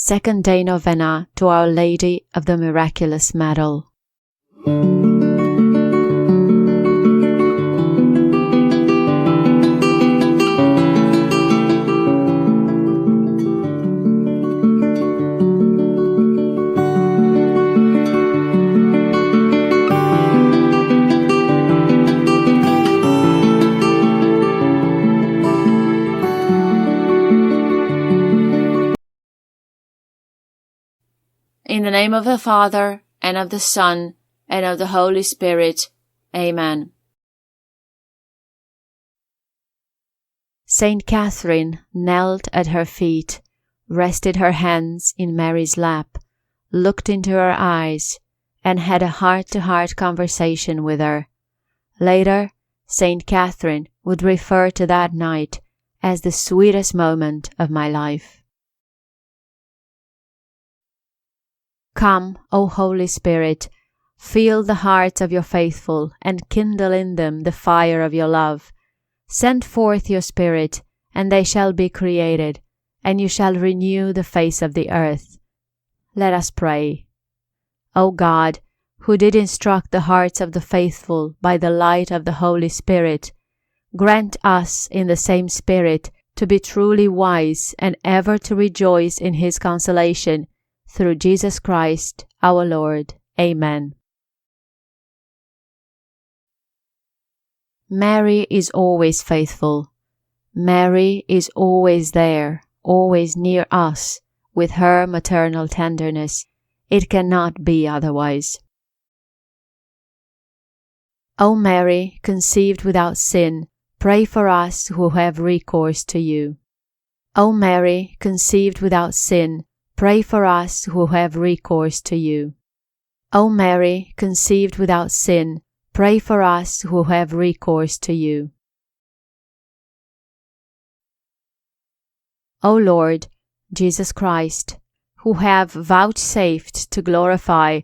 Second Day Novena to Our Lady of the Miraculous Medal. In the name of the Father, and of the Son, and of the Holy Spirit. Amen. Saint Catherine knelt at her feet, rested her hands in Mary's lap, looked into her eyes, and had a heart-to-heart conversation with her. Later, Saint Catherine would refer to that night as the sweetest moment of my life. Come, O Holy Spirit, fill the hearts of your faithful, and kindle in them the fire of your love. Send forth your Spirit, and they shall be created, and you shall renew the face of the earth. Let us pray. O God, who did instruct the hearts of the faithful by the light of the Holy Spirit, grant us in the same Spirit to be truly wise and ever to rejoice in his consolation, through Jesus Christ our Lord. Amen. Mary is always faithful. Mary is always there, always near us, with her maternal tenderness. It cannot be otherwise. O Mary, conceived without sin, pray for us who have recourse to you. O Mary, conceived without sin, pray for us who have recourse to you. O Mary, conceived without sin, pray for us who have recourse to you. O Lord, Jesus Christ, who have vouchsafed to glorify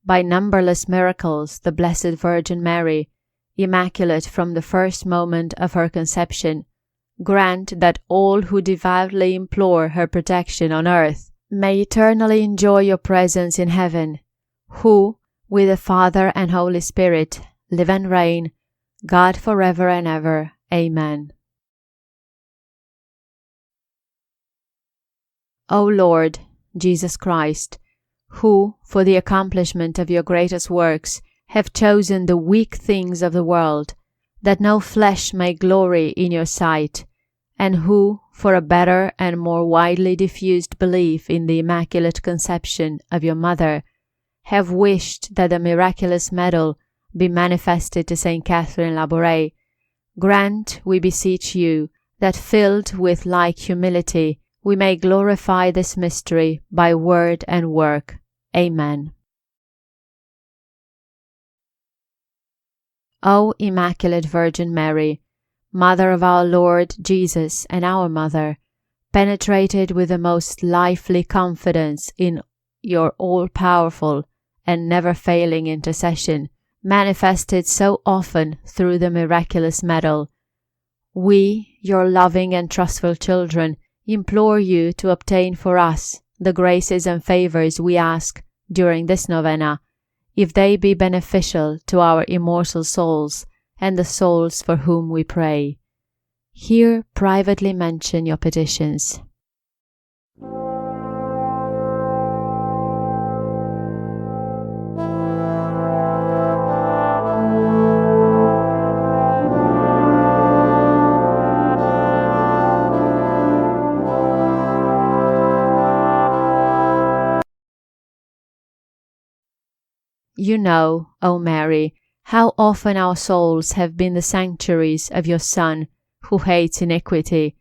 by numberless miracles the Blessed Virgin Mary, immaculate from the first moment of her conception, grant that all who devoutly implore her protection on earth may eternally enjoy your presence in heaven, who, with the Father and Holy Spirit, live and reign, God forever and ever. Amen. O Lord, Jesus Christ, who, for the accomplishment of your greatest works, have chosen the weak things of the world, that no flesh may glory in your sight, and who, for a better and more widely diffused belief in the Immaculate Conception of your Mother, have wished that the miraculous medal be manifested to Saint Catherine Labouré, grant, we beseech you, that filled with like humility, we may glorify this mystery by word and work. Amen. O Immaculate Virgin Mary, Mother of our Lord Jesus and our Mother, penetrated with the most lively confidence in your all-powerful and never-failing intercession, manifested so often through the miraculous medal, we, your loving and trustful children, implore you to obtain for us the graces and favors we ask during this novena, if they be beneficial to our immortal souls and the souls for whom we pray. Here privately mention your petitions. You know, O Mary, how often our souls have been the sanctuaries of your Son, who hates iniquity.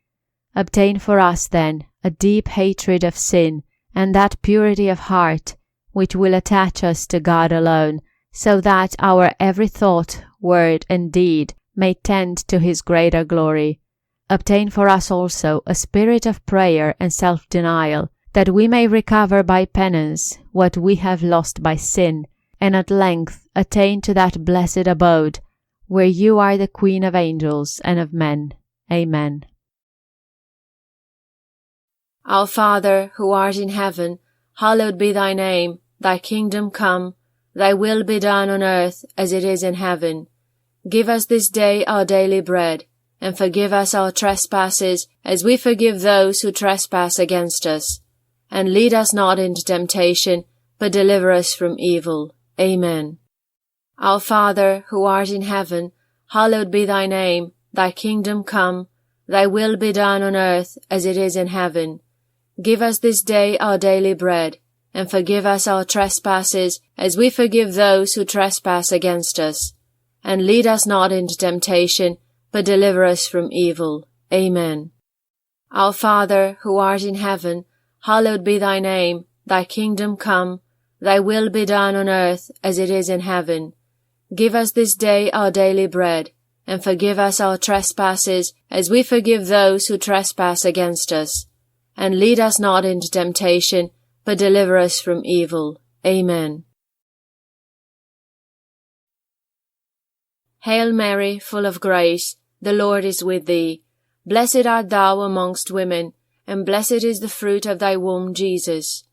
Obtain for us, then, a deep hatred of sin, and that purity of heart which will attach us to God alone, so that our every thought, word, and deed may tend to his greater glory. Obtain for us also a spirit of prayer and self-denial, that we may recover by penance what we have lost by sin, and at length attain to that blessed abode, where you are the Queen of angels and of men. Amen. Our Father, who art in heaven, hallowed be thy name. Thy kingdom come, thy will be done on earth as it is in heaven. Give us this day our daily bread, and forgive us our trespasses as we forgive those who trespass against us. And lead us not into temptation, but deliver us from evil. Amen. Our Father, who art in heaven, hallowed be thy name. Thy kingdom come, thy will be done on earth as it is in heaven. Give us this day our daily bread, and forgive us our trespasses as we forgive those who trespass against us. And lead us not into temptation, but deliver us from evil. Amen. Our Father, who art in heaven, hallowed be thy name. Thy kingdom come, thy will be done on earth as it is in heaven. Give us this day our daily bread, and forgive us our trespasses as we forgive those who trespass against us. And lead us not into temptation, but deliver us from evil. Amen. Hail Mary, full of grace, the Lord is with thee. Blessed art thou amongst women, and blessed is the fruit of thy womb, Jesus.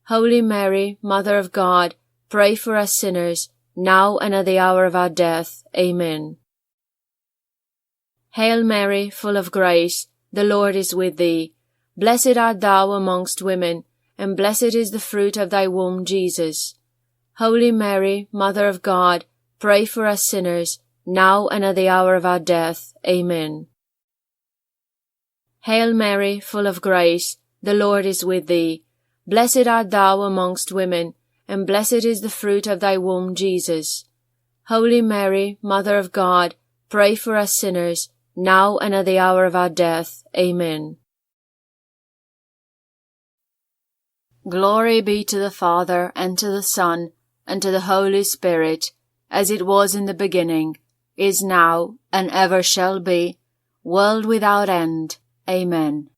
Holy Mary, Mother of God, pray for us sinners, now and at the hour of our death. Amen. Hail Mary, full of grace, the Lord is with thee. Blessed art thou amongst women, and blessed is the fruit of thy womb, Jesus. Holy Mary, Mother of God, pray for us sinners, now and at the hour of our death. Amen. Hail Mary, full of grace, the Lord is with thee. Blessed art thou amongst women, and blessed is the fruit of thy womb, Jesus. Holy Mary, Mother of God, pray for us sinners, now and at the hour of our death. Amen. Glory be to the Father, and to the Son, and to the Holy Spirit, as it was in the beginning, is now, and ever shall be, world without end. Amen.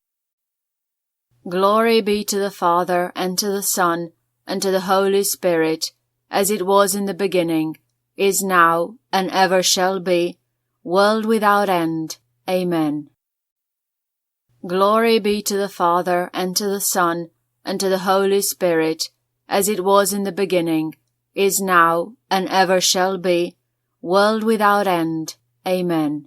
Glory be to the Father, and to the Son, and to the Holy Spirit, as it was in the beginning, is now, and ever shall be, world without end. Amen. Glory be to the Father, and to the Son, and to the Holy Spirit, as it was in the beginning, is now, and ever shall be, world without end. Amen.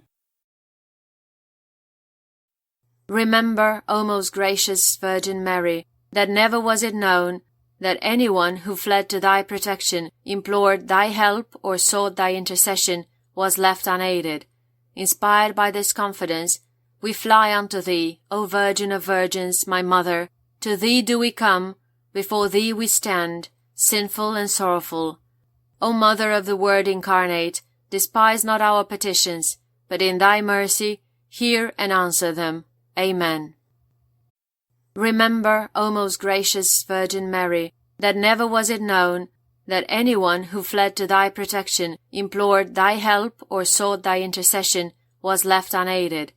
Remember, O most gracious Virgin Mary, that never was it known that anyone who fled to thy protection, implored thy help, or sought thy intercession, was left unaided. Inspired by this confidence, we fly unto thee, O Virgin of Virgins, my Mother. To thee do we come, before thee we stand, sinful and sorrowful. O Mother of the Word incarnate, despise not our petitions, but in thy mercy hear and answer them. Amen. Remember, O most gracious Virgin Mary, that never was it known that anyone who fled to thy protection, implored thy help, or sought thy intercession, was left unaided.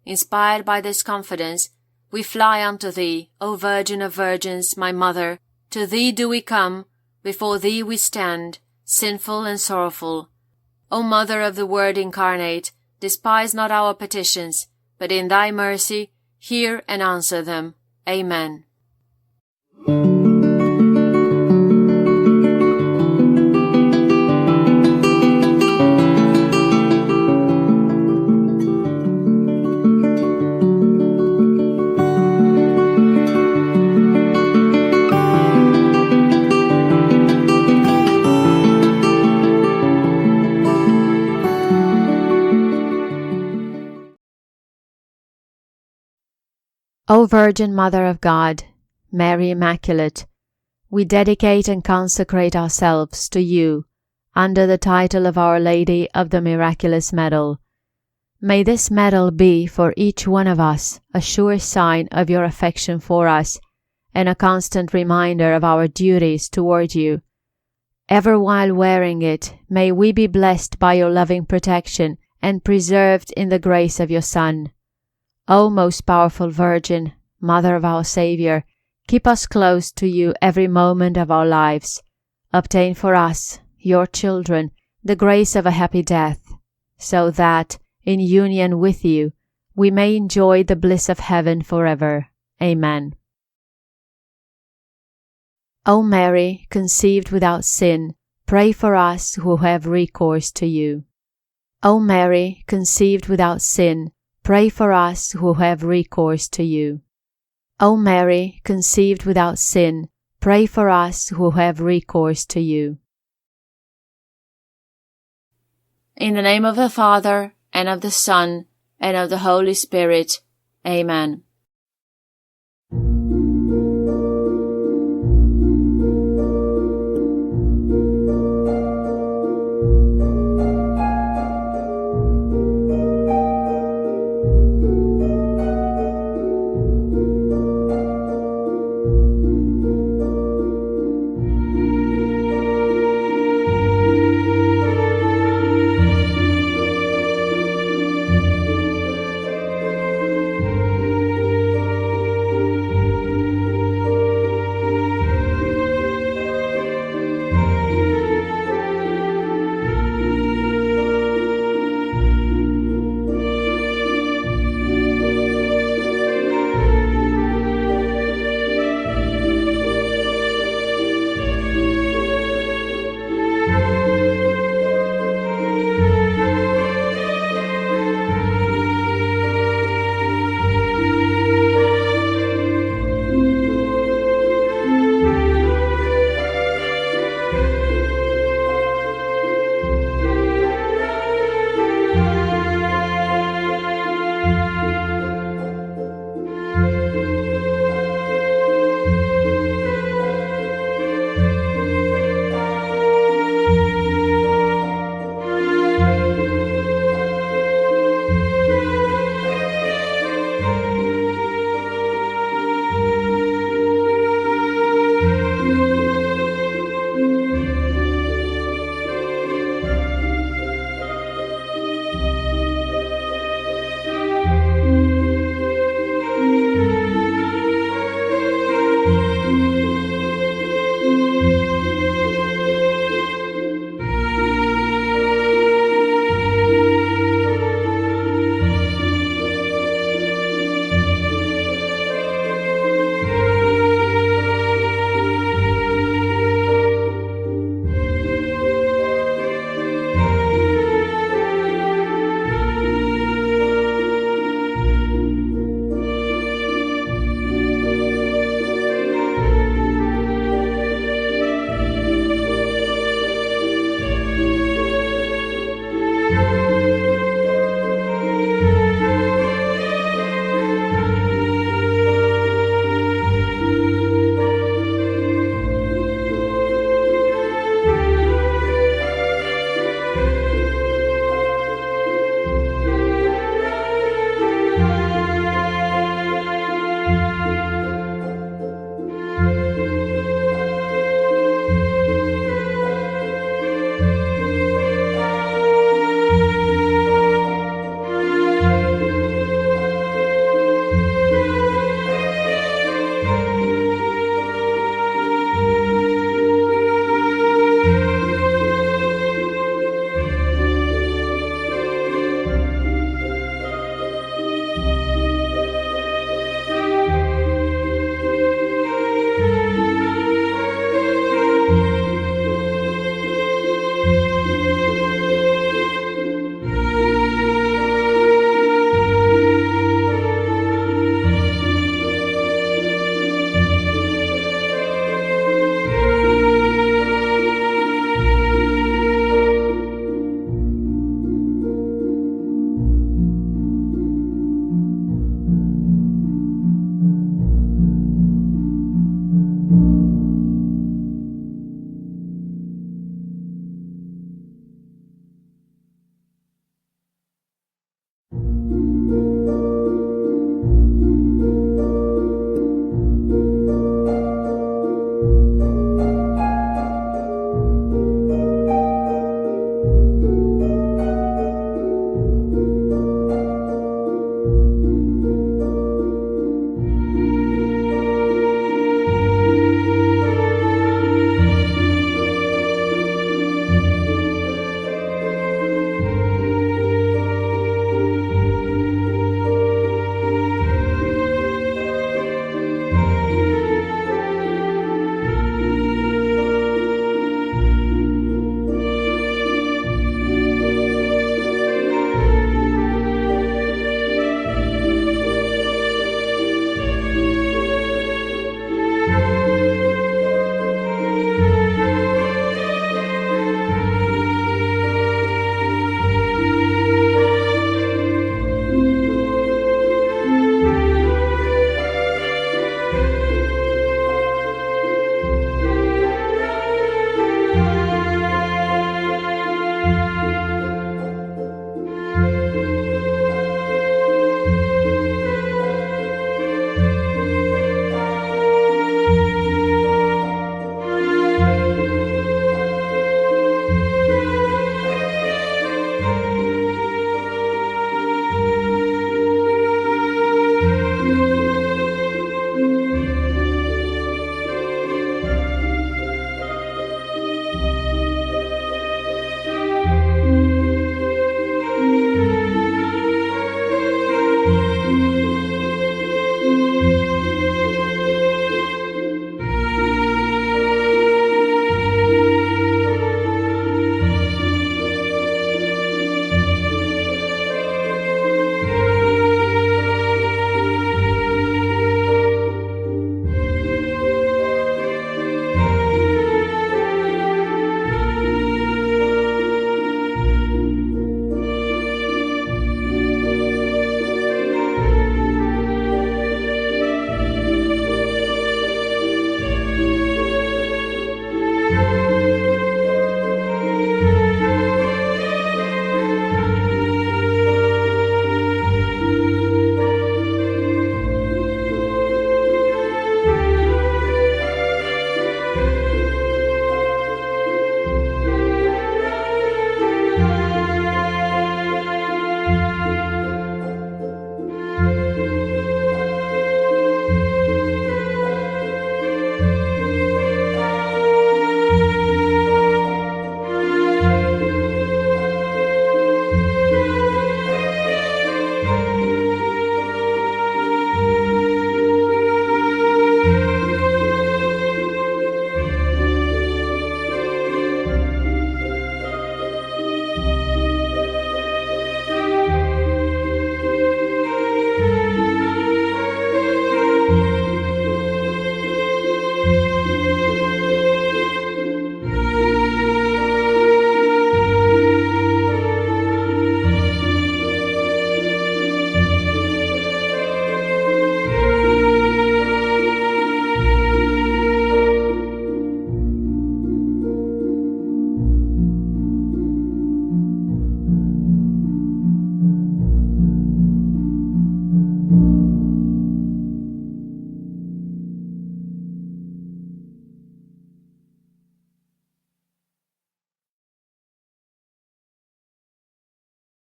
Inspired by this confidence, we fly unto thee, O Virgin of Virgins, my Mother. To thee do we come, before thee we stand, sinful and sorrowful. O Mother of the Word incarnate, despise not our petitions, but in thy mercy hear and answer them. Amen. O Virgin Mother of God, Mary Immaculate, we dedicate and consecrate ourselves to you under the title of Our Lady of the Miraculous Medal. May this medal be for each one of us a sure sign of your affection for us and a constant reminder of our duties toward you. Ever while wearing it, may we be blessed by your loving protection and preserved in the grace of your Son. O most powerful Virgin, Mother of our Saviour, keep us close to you every moment of our lives. Obtain for us, your children, the grace of a happy death, so that, in union with you, we may enjoy the bliss of heaven forever. Amen. O Mary, conceived without sin, pray for us who have recourse to you. O Mary, conceived without sin, pray for us who have recourse to you. O Mary, conceived without sin, pray for us who have recourse to you. In the name of the Father, and of the Son, and of the Holy Spirit. Amen.